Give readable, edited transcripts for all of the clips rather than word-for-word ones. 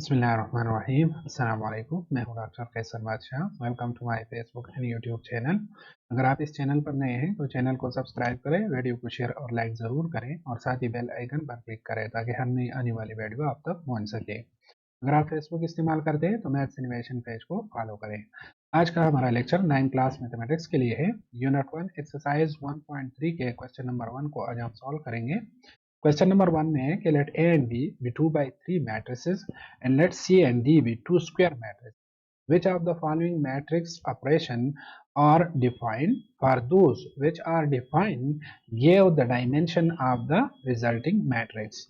बिस्मिल्लाहिर्रहमानिर्रहीम। अस्सलाम वालेकुम। मैं हूं doctor Kaiser Badshah. Welcome to my Facebook and YouTube channel. अगर आप इस चैनल पर नए हैं तो चैनल को सब्सक्राइब करें, वीडियो को शेयर और लाइक ज़रूर करें और साथ ही बेल आइकन पर क्लिक करें ताकि हर नई आने वाली वीडियो आप तक पहुंच सके। अगर आप फेसबुक इस्तेमाल करते हैं तो मैथ्स एनिमेशन पेज को फॉलो करें। आज का हमारा लेक्चर 9 क्लास मैथमेटिक्स के लिए है। यूनिट 1 एक्सरसाइज 1.3 के क्वेश्चन नंबर 1 को आज हम सॉल्व करेंगे। क्वेश्चन नंबर 1 में है कि let A and B be 2 by 3 matrices and let C and D be 2 square matrices. Which of the following matrix operation are defined? For those which are defined, give the dimension of the resulting matrix.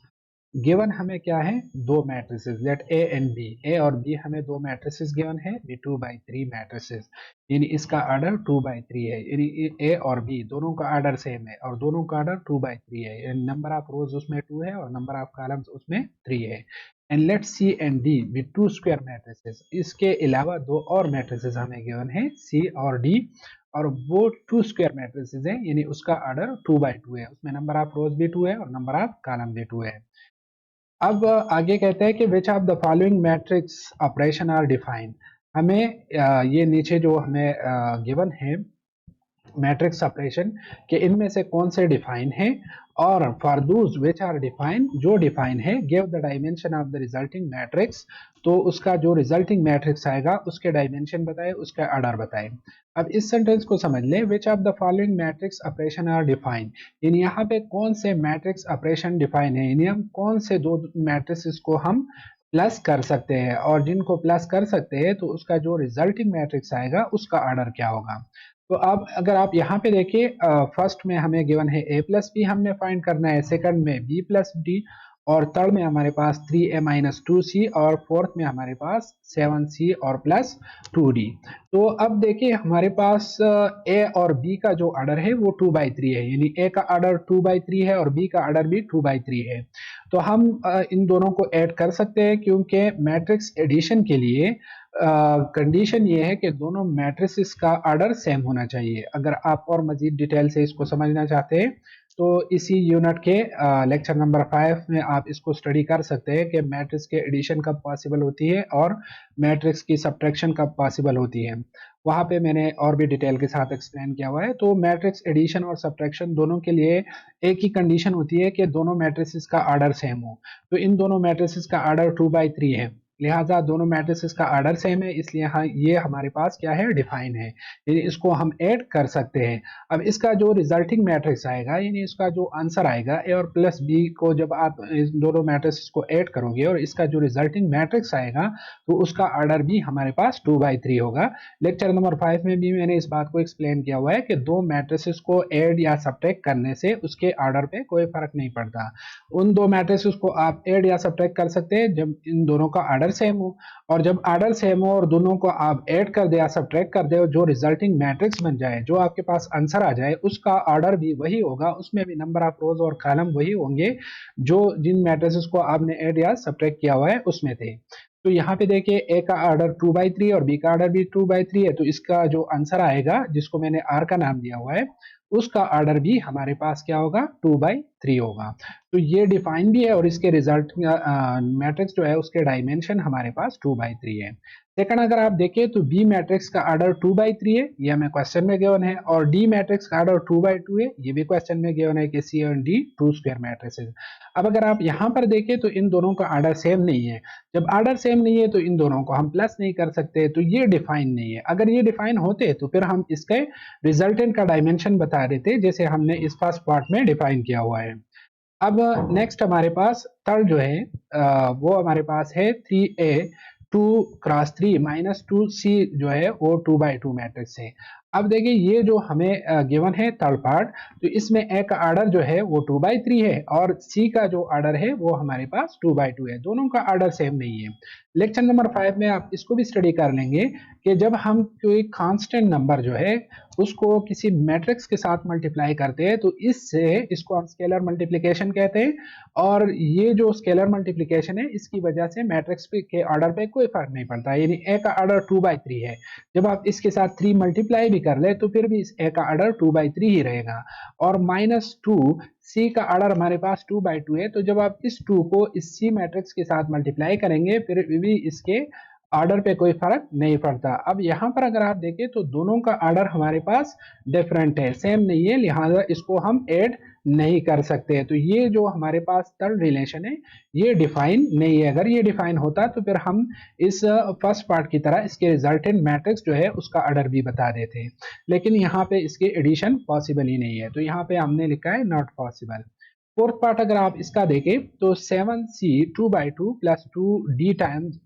Given हमें क्या है, दो matrices, let A and B, A और B हमें दो matrices given है, B 2 by 3 matrices, यानी इसका ऑर्डर 2 by 3 है, यानी ए और बी दोनों का ऑर्डर सेम है और दोनों का ऑर्डर 2 by 3 है, यानी नंबर ऑफ रोज उसमें 2 है और नंबर ऑफ कॉलम्स उसमें 3 है। And let C and D be 2 square matrices, इसके अलावा दो और मैट्रिसेस हमें गिवन है, सी और डी, और वो 2 स्क्वायर मैट्रिसेस है, यानी उसका ऑर्डर 2 by 2 है, उसमें नंबर ऑफ रोज भी 2 है और नंबर ऑफ कॉलम भी 2 है। अब आगे कहते हैं कि which of the following matrix operation are defined. हमें ये नीचे जो हमें गिवन है मैट्रिक्स ऑपरेशन के इनमें से कौन से डिफाइन है, और for those which are define, जो डिफाइन है, give the dimension of the resulting matrix, तो उसका जो रिजल्टिंग मैट्रिक्स आएगा उसके डायमेंशन बताए, उसका ऑर्डर बताए। अब इस सेंटेंस को समझ लें, which of the following matrix operation are define, यानी यहाँ पे कौन से मैट्रिक्स ऑपरेशन डिफाइन है, यानी हम कौन से दो मैट्रिक्स को हम प्लस कर सकते हैं, और जिनको प्लस कर सकते हैं तो उसका जो रिजल्टिंग मैट्रिक्स आएगा उसका ऑर्डर क्या होगा। तो अब अगर आप यहाँ पे देखिए, फर्स्ट में हमें गिवन है ए प्लस बी हमने फाइंड करना है, सेकंड में बी प्लस डी, और थर्ड में हमारे पास 3a माइनस 2c, और फोर्थ में हमारे पास 7c और प्लस 2d। तो अब देखिए हमारे पास ए और बी का जो ऑर्डर है वो 2 by 3 है, यानी ए का ऑर्डर 2 by 3 है और बी का ऑर्डर भी 2 by 3 है। तो हम इन दोनों को ऐड कर सकते हैं, क्योंकि मैट्रिक्स एडिशन के लिए कंडीशन ये है कि दोनों मैट्रिसेस का ऑर्डर सेम होना चाहिए। अगर आप और मजीद डिटेल से इसको समझना चाहते हैं तो इसी यूनिट के लेक्चर नंबर 5 में आप इसको स्टडी कर सकते हैं कि मैट्रिक्स के एडिशन कब पॉसिबल होती है और मैट्रिक्स की सब्ट्रैक्शन कब पॉसिबल होती है। वहाँ पे मैंने और भी डिटेल के साथ एक्सप्लेन किया हुआ है। तो मैट्रिक्स एडिशन और सब्ट्रैक्शन दोनों के लिए एक ही कंडीशन होती है कि दोनों मैट्रिसेस का ऑर्डर सेम हो। तो इन दोनों मैट्रिसेस का ऑर्डर 2 by 3 है, लिहाजा दोनों मैट्रिसेस का ऑर्डर सेम है, इसलिए हाँ ये हमारे पास क्या है, डिफाइन है, यानी इसको हम ऐड कर सकते हैं। अब इसका जो रिजल्टिंग मैट्रिक्स आएगा, यानी इसका जो आंसर आएगा, ए और प्लस बी को जब आप इस दोनों मैट्रिक्स को ऐड करोगे और इसका जो रिजल्टिंग मैट्रिक्स आएगा तो उसका ऑर्डर भी हमारे पास 2 by 3 होगा। लेक्चर नंबर 5 में भी मैंने इस बात को एक्सप्लेन किया हुआ है कि दो मैट्रिसेस को ऐड या सब्ट्रैक्ट करने से उसके ऑर्डर पे कोई फर्क नहीं पड़ता। उन दो मैट्रिसेस को आप ऐड या सब्ट्रैक्ट कर सकते हैं जब इन दोनों का ऑर्डर सेम हो, और जब ऑर्डर सेम हो और दोनों को आप ऐड कर दे या सब्ट्रैक्ट कर दे और जो रिजल्टिंग मैट्रिक्स बन जाए, जो आपके पास आंसर आ जाए, उसका ऑर्डर भी वही होगा, उसमें भी नंबर ऑफ रोज और कॉलम वही होंगे जो जिन मैट्रिसेस को आपने ऐड या सब्ट्रैक्ट किया हुआ है उसमें थे। तो यहाँ पे देखिए ए का ऑर्डर 2 by 3 और बी का ऑर्डर भी 2 by 3 है, तो इसका जो आंसर आएगा जिसको मैंने आर का नाम दिया हुआ है उसका ऑर्डर भी हमारे पास क्या होगा, 2 by 3 होगा। तो ये डिफाइन भी है और इसके रिजल्ट मैट्रिक्स जो है उसके डायमेंशन हमारे पास 2 by 3 है। सेकंड अगर आप देखें तो बी मैट्रिक्स का ऑर्डर 2 by 3 है, ये हमें क्वेश्चन में गिवन है, और डी मैट्रिक्स का ऑर्डर 2 by 2 है, ये भी क्वेश्चन में गिवन है कि सी और डी 2 स्क्वायर मैट्रिक्स है। अब अगर आप यहाँ पर देखें तो इन दोनों का ऑर्डर सेम नहीं है, जब ऑर्डर सेम नहीं है तो इन दोनों को हम प्लस नहीं कर सकते, तो ये डिफाइन नहीं है। अगर ये डिफाइन होते तो फिर हम इसके रिजल्टेंट का डायमेंशन बता देते, जैसे हमने इस फर्स्ट पार्ट में डिफाइन किया हुआ है। अब नेक्स्ट हमारे पास थर्ड जो है वो हमारे पास है 3a 2 × 3 माइनस 2c, जो है वो 2 by 2 मैट्रिक्स है। अब देखिए ये जो हमें गिवन है थर्ड पार्ट, तो इसमें ए का ऑर्डर जो है वो 2 by 3 है और सी का जो ऑर्डर है वो हमारे पास 2 by 2 है, दोनों का ऑर्डर सेम नहीं है। लेक्चर नंबर 5 में आप इसको भी स्टडी कर लेंगे कि जब हम कोई कांस्टेंट नंबर जो है उसको किसी मैट्रिक्स के साथ मल्टीप्लाई करते हैं तो इसको हम स्केलर मल्टीप्लिकेशन कहते हैं, और ये जो स्केलर मल्टीप्लिकेशन है इसकी वजह से मैट्रिक्स के ऑर्डर पे कोई फर्क नहीं पड़ता, यानी ए का ऑर्डर 2 by 3 है, जब आप इसके साथ 3 मल्टीप्लाई भी कर ले तो फिर भी इस ए का ऑर्डर 2/3 ही रहेगा। और -2 सी का ऑर्डर हमारे पास 2/2 है, तो जब आप इस 2 को इस सी मैट्रिक्स के साथ मल्टीप्लाई करेंगे फिर भी इसके ऑर्डर पे कोई फर्क नहीं पड़ता। अब यहाँ पर अगर आप देखें तो दोनों का ऑर्डर हमारे पास डिफरेंट है, सेम नहीं है, लिहाजा इसको हम ऐड नहीं कर सकते। तो ये जो हमारे पास थर्ड रिलेशन है ये डिफाइन नहीं है। अगर ये डिफाइन होता तो फिर हम इस फर्स्ट पार्ट की तरह इसके रिजल्टेंट मैट्रिक्स जो है उसका ऑर्डर भी बता देते, लेकिन यहाँ पे इसके एडिशन पॉसिबल ही नहीं है, तो यहाँ पे हमने लिखा है नॉट पॉसिबल। फोर्थ पार्ट अगर आप इसका देखें तो 7c 2/2 plus 2d times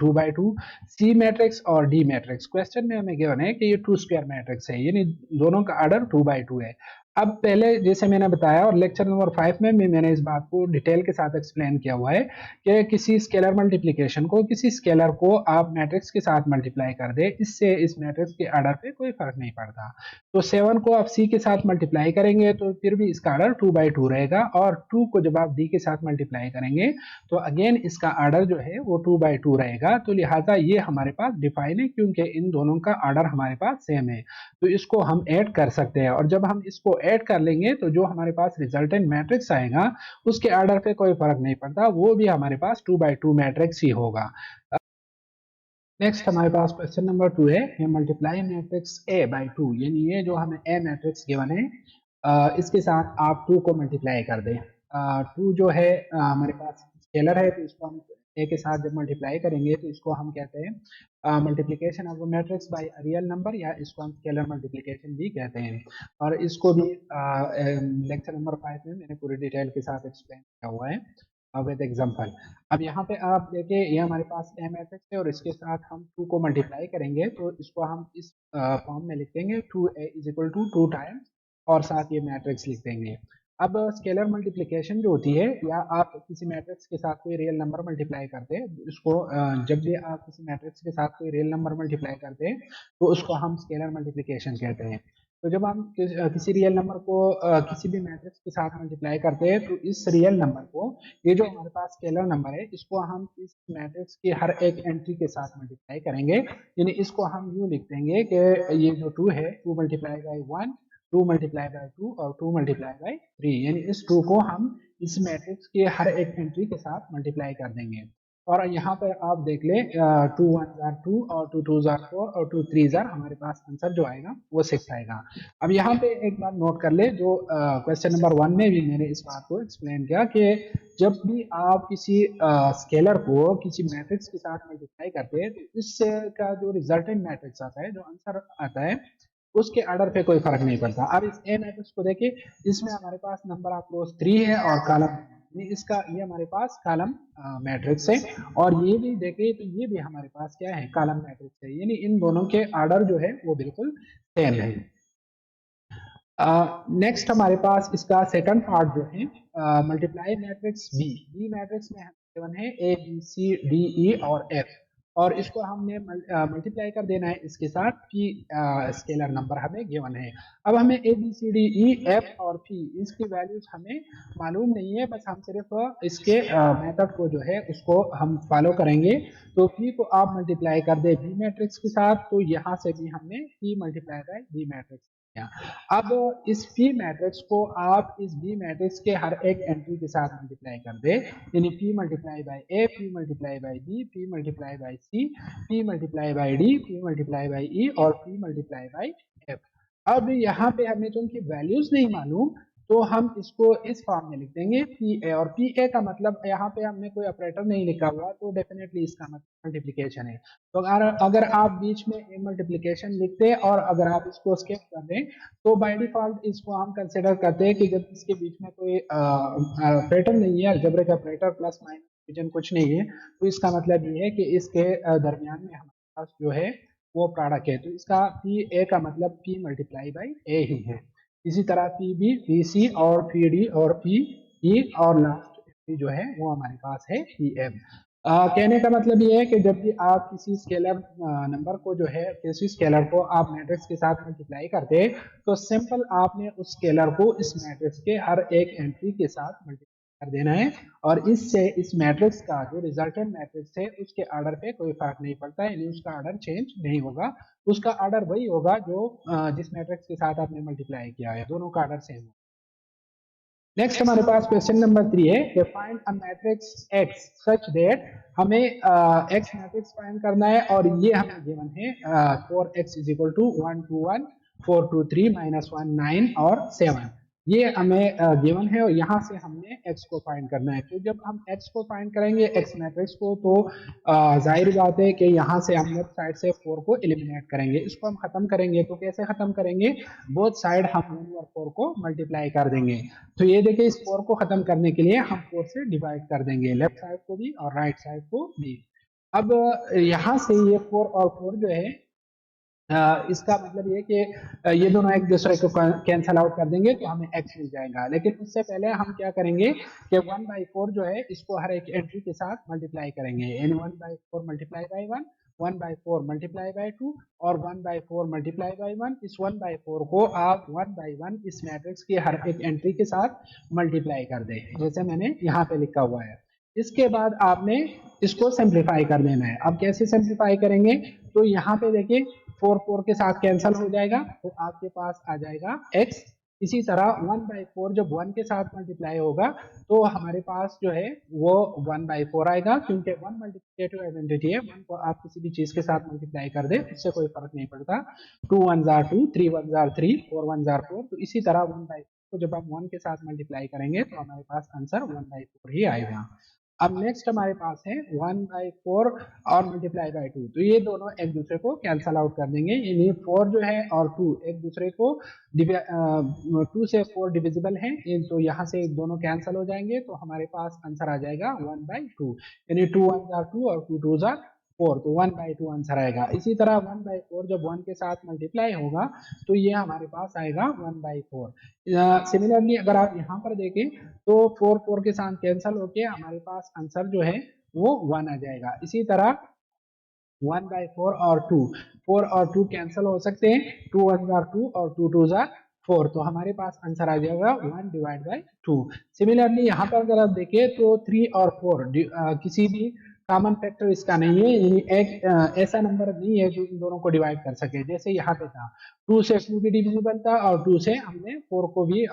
2/2 C matrix और डी मैट्रिक्स। क्वेश्चन में हमें गिवन है कि ये 2 स्क्वायर मैट्रिक्स है, यानी दोनों का ऑर्डर 2/2 है। अब पहले जैसे मैंने बताया और लेक्चर नंबर 5 में भी मैंने इस बात को डिटेल के साथ एक्सप्लेन किया हुआ है कि किसी स्केलर मल्टीप्लिकेशन को किसी स्केलर को आप मैट्रिक्स के साथ मल्टीप्लाई कर दे, इससे इस मैट्रिक्स के ऑर्डर पे कोई फर्क नहीं पड़ता। तो 7 को आप सी के साथ मल्टीप्लाई करेंगे तो फिर भी इसका ऑर्डर 2/2 रहेगा, और 2 को जब आप डी के साथ मल्टीप्लाई करेंगे तो अगेन इसका ऑर्डर जो है वो 2/2 रहेगा। तो लिहाजा ये हमारे पास डिफाइन है क्योंकि इन दोनों का ऑर्डर हमारे पास सेम है, तो इसको हम ऐड कर सकते हैं। और जब हम इसको ऐड कर लेंगे तो जो हमारे पास रिजल्टेंट मैट्रिक्स आएगा उसके ऑर्डर पे कोई फर्क नहीं पड़ता, वो भी हमारे पास 2/2 मैट्रिक्स ही होगा। नेक्स्ट हमारे पास क्वेश्चन नंबर 2 है, ये मल्टीप्लाई मैट्रिक्स ए बाई 2, यानी ये जो हमें ए मैट्रिक्स गिवन है इसके साथ आप 2 को मल्टीप्लाई कर दें। 2 जो है हमारे पास स्केलर है, तो इसको हम ए के साथ जब मल्टीप्लाई करेंगे तो इसको हम कहते हैं multiplication of matrix by real number, या इसको हम स्केलर मल्टीप्लिकेशन भी कहते हैं। और इसको भी लेक्चर नंबर 5 में मैंने पूरी डिटेल के साथ एक्सप्लेन किया हुआ है विद एग्जांपल। अब यहाँ पे आप देखिए ये हमारे पास ए मैट्रिक्स है और इसके साथ हम 2 को मल्टीप्लाई करेंगे तो इसको हम इस फॉर्म में लिख देंगे 2a is equal to 2 times और साथ ये मैट्रिक्स लिख देंगे। अब स्केलर मल्टीप्लिकेशन जो होती है, या आप किसी मैट्रिक्स के साथ कोई रियल नंबर मल्टीप्लाई करते हैं, इसको जब भी आप किसी मैट्रिक्स के साथ कोई रियल नंबर मल्टीप्लाई करते हैं तो उसको हम स्केलर मल्टीप्लिकेशन कहते हैं। तो जब हम किसी रियल नंबर को किसी भी मैट्रिक्स के साथ मल्टीप्लाई करते हैं तो इस रियल नंबर को, ये जो हमारे पास स्केलर नंबर है, इसको हम इस मैट्रिक्स की हर एक एंट्री के साथ मल्टीप्लाई करेंगे, यानी इसको हम यूँ लिख देंगे कि ये जो 2 है 2 मल्टीप्लाई बाई 1, 2 मल्टीप्लाई बाई 2 और 2 मल्टीप्लाई बाई 3, यानी इस 2 को हम इस मैट्रिक्स के हर एक एंट्री के साथ मल्टीप्लाई कर देंगे। और यहाँ पर आप देख लें 2 1 जार 2 और 2 2 जार 4 और 2 3 जार, हमारे पास आंसर जो आएगा वो 6 आएगा। अब यहाँ पे एक बात नोट कर ले, जो क्वेश्चन नंबर 1 में भी मैंने इस बात को एक्सप्लेन किया कि जब भी आप किसी स्केलर को किसी मैट्रिक्स के साथ मल्टीप्लाई करते हैं तो इससे का जो रिजल्टेंट मैट्रिक्स आता है, जो आंसर आता है, उसके ऑर्डर पे कोई फर्क नहीं पड़ता। अब इस ए मैट्रिक्स को देखिए, इसमें हमारे पास नंबर ऑफ रोज 3 है और कॉलम, इसका ये हमारे पास कॉलम मैट्रिक्स है, और ये भी देखिए तो ये भी हमारे पास क्या है, कॉलम मैट्रिक्स है, यानी इन दोनों के ऑर्डर जो है वो बिल्कुल सेम है। नेक्स्ट हमारे पास इसका सेकंड पार्ट जो है मल्टीप्लाई मैट्रिक्स बी मैट्रिक्स में गिवन है ए बी सी डी ई और एफ, और इसको हमने मल्टीप्लाई कर देना है इसके साथ पी स्केलर नंबर हमें गिवन है। अब हमें A B C D E F और पी इसकी वैल्यूज हमें मालूम नहीं है, बस हम सिर्फ इसके मेथड को जो है उसको हम फॉलो करेंगे। तो पी को आप मल्टीप्लाई कर दे बी मैट्रिक्स के साथ, तो यहाँ से भी हमने P multiply by B matrix. अब इस P मैट्रिक्स को आप इस B मैट्रिक्स के हर एक एंट्री के साथ मल्टीप्लाई कर दे, यानी P multiply by A, P multiply by B, P multiply by C, P multiply by D, P multiply by E और P मल्टीप्लाई बाय F। अब यहाँ पे हमें चूंकि वैल्यूज नहीं मालूम तो हम इसको इस फॉर्म में लिख देंगे PA, और PA का मतलब यहाँ पे हमने कोई ऑपरेटर नहीं लिखा हुआ तो डेफिनेटली इसका मतलब मल्टीप्लिकेशन है। तो अगर आप बीच में ए मल्टीप्लिकेशन लिखते हैं और अगर आप इसको स्किप कर दें तो बाय डिफॉल्ट इसको हम कंसिडर करते हैं कि जब इसके बीच में कोई ऑपरेटर नहीं है, algebraic operator plus minus division कुछ नहीं है, तो इसका मतलब ये है कि इसके दरमियान में हमारे पास जो है वो प्रोडक्ट है, तो इसका PA का मतलब P मल्टीप्लाई बाई A ही है। इसी तरह PB, PC और PD और PE और लास्ट जो है वो हमारे पास है PM। कहने का मतलब ये है कि जब भी आप किसी स्केलर नंबर को जो है, किसी स्केलर को आप मैट्रिक्स के साथ मल्टीप्लाई करते हैं तो सिंपल आपने उस स्केलर को इस मैट्रिक्स के हर एक एंट्री के साथ मल्टीप्लाई कर देना है, और इससे इस मैट्रिक्स का जो रिजल्टेंट मैट्रिक्स है उसके ऑर्डर पे कोई फर्क नहीं पड़ता है, यानी उसका ऑर्डर चेंज नहीं होगा, उसका ऑर्डर वही होगा जो जिस मैट्रिक्स के साथ आपने मल्टीप्लाई किया है, दोनों का ऑर्डर सेम है। नेक्स्ट हमारे पास क्वेश्चन नंबर 3 है कि find a matrix x such that, हमें एक्स मैट्रिक्स फाइंड करना है और ये हमें गिवन है 4x इज इक्वल टू 1 2 1 4 2 3 -1 9 और 7, ये हमें गिवन है और यहाँ से हमने x को फाइंड करना है। तो जब हम x को फाइंड करेंगे x मैट्रिक्स को, तो जाहिर बात है कि यहाँ से हम लेफ्ट साइड से 4 को एलिमिनेट करेंगे, इसको हम खत्म करेंगे। तो कैसे खत्म करेंगे, बोथ साइड हम 1 और 4 को मल्टीप्लाई कर देंगे। तो ये देखिए इस 4 को खत्म करने के लिए हम 4 से डिवाइड कर देंगे, लेफ्ट साइड को भी और राइट साइड को भी। अब यहाँ से ये 4 और 4 जो है इसका मतलब ये कि ये दोनों एक दूसरे को कैंसल आउट कर देंगे तो हमें x मिल जाएगा। लेकिन उससे पहले हम क्या करेंगे कि 1/4 जो है इसको हर एक एंट्री के साथ मल्टीप्लाई करेंगे, यानी 1/4 मल्टीप्लाई बाई 1, 1/4 मल्टीप्लाई बाई 2 और 1/4 मल्टीप्लाई बाई 1। इस 1/4 को आप 1/1 इस मैट्रिक्स की हर एक एंट्री के साथ मल्टीप्लाई कर दें, जैसे मैंने यहाँ पे लिखा हुआ है। इसके बाद आपने इसको सिंप्लीफाई कर देना है। अब कैसे सिंप्लीफाई करेंगे, तो यहाँ पे देखिए 4 4 के साथ कैंसल हो जाएगा, तो आपके पास आ जाएगा x। इसी तरह 1/4 जब 1 के साथ मल्टीप्लाई होगा तो हमारे पास जो है वो 1/4 आएगा, क्योंकि 1 मल्टीप्लिकेटिव आइडेंटिटी है, 1 को आप किसी भी चीज के साथ मल्टीप्लाई कर दे उससे कोई फर्क नहीं पड़ता। 2 1 जार 2, 3 1 जार 3, 4 1 जार 4। तो इसी तरह 1/4 को जब हम 1 के साथ मल्टीप्लाई करेंगे तो हमारे पास आंसर 1/4 ही आएगा। अब नेक्स्ट हमारे पास है 1/4 और मल्टीप्लाई बाई 2, तो ये दोनों एक दूसरे को कैंसल आउट कर देंगे, यानी 4 जो है और 2 एक दूसरे को 2 से 4 डिविजिबल है, तो यहाँ से दोनों कैंसल हो जाएंगे, तो हमारे पास आंसर आ जाएगा 1/2, यानी 2 1 जार 2 और 2 2 जार 4, तो 1/2 आंसर आएगा। इसी तरह 1/4 जब 1 के साथ मल्टीप्लाई होगा तो ये हमारे पास आएगा 1/4। सिमिलरली अगर आप यहाँ पर देखें तो 4 4 के साथ कैंसल होके हमारे पास आंसर जो है वो 1 आ जाएगा। इसी तरह 1/4 और 2, 4 और 2 कैंसल हो सकते हैं, 2 1 जार 2 और 2 2 जार 4, तो हमारे पास आंसर आ जाएगा 1/2। सिमिलरली यहाँ पर अगर आप देखें तो 3 और 4 किसी भी कॉमन फैक्टर इसका नहीं है, यानी एक ऐसा नंबर नहीं है जो इन दोनों को डिवाइड कर सके। जैसे यहाँ पे था 2 से 2 भी डिविजिबल था और 2 से हमने 4 को भी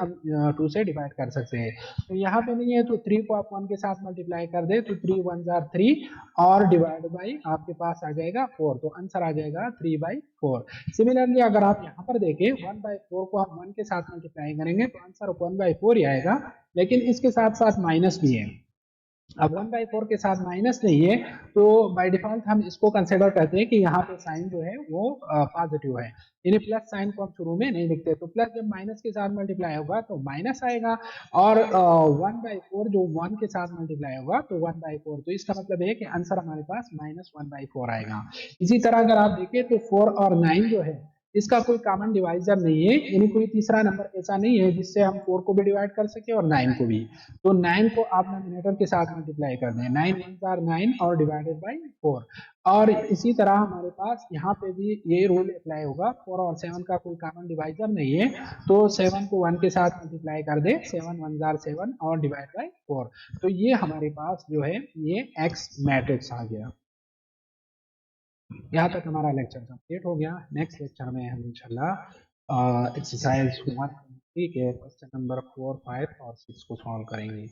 2 से डिवाइड कर सकते हैं, तो यहाँ पे नहीं है, तो 3 को आप 1 के साथ मल्टीप्लाई कर दे तो 3 1 जार 3 और डिवाइड बाई आपके पास आ जाएगा 4, तो आंसर आ जाएगा 3/4। सिमिलरली अगर आप यहाँ पर देखें 1/4 को हम 1 के साथ मल्टीप्लाई करेंगे तो आंसर 1/4 ही आएगा, लेकिन इसके साथ साथ माइनस भी है। अब 1/4 के साथ माइनस नहीं है तो बाय डिफॉल्ट हम इसको कंसिडर करते हैं कि यहाँ पे साइन जो है वो पॉजिटिव है, यानी प्लस साइन को हम शुरू में नहीं लिखते, तो प्लस जब माइनस के साथ मल्टीप्लाई होगा तो माइनस आएगा, और 1/4 जो 1 के साथ मल्टीप्लाई होगा तो 1/4, तो इसका मतलब है कि आंसर हमारे पास -1/4 आएगा। इसी तरह अगर आप देखें तो 4 और 9 जो है इसका कोई कॉमन डिवाइजर नहीं है, यानी कोई तीसरा नंबर ऐसा नहीं है जिससे हम 4 को भी डिवाइड कर सके और 9 को भी, तो 9 को आप डिनोमिनेटर के साथ मल्टीप्लाई कर दें, 9 1 जार 9 और डिवाइडेड बाई 4। और इसी तरह हमारे पास यहाँ पे भी ये रूल अप्लाई होगा, 4 और 7 का कोई कॉमन डिवाइजर नहीं है, तो 7 को 1 के साथ मल्टीप्लाई कर दे, 7 1 जार 7 और डिवाइड बाई 4, तो ये हमारे पास जो है ये एक्स मैट्रिक्स आ गया। यहाँ तक हमारा लेक्चर कंप्लीट हो गया। नेक्स्ट लेक्चर में हम इंशाल्लाह एक्सरसाइज 1 के क्वेश्चन नंबर 4 5 और 6 को सॉल्व करेंगे।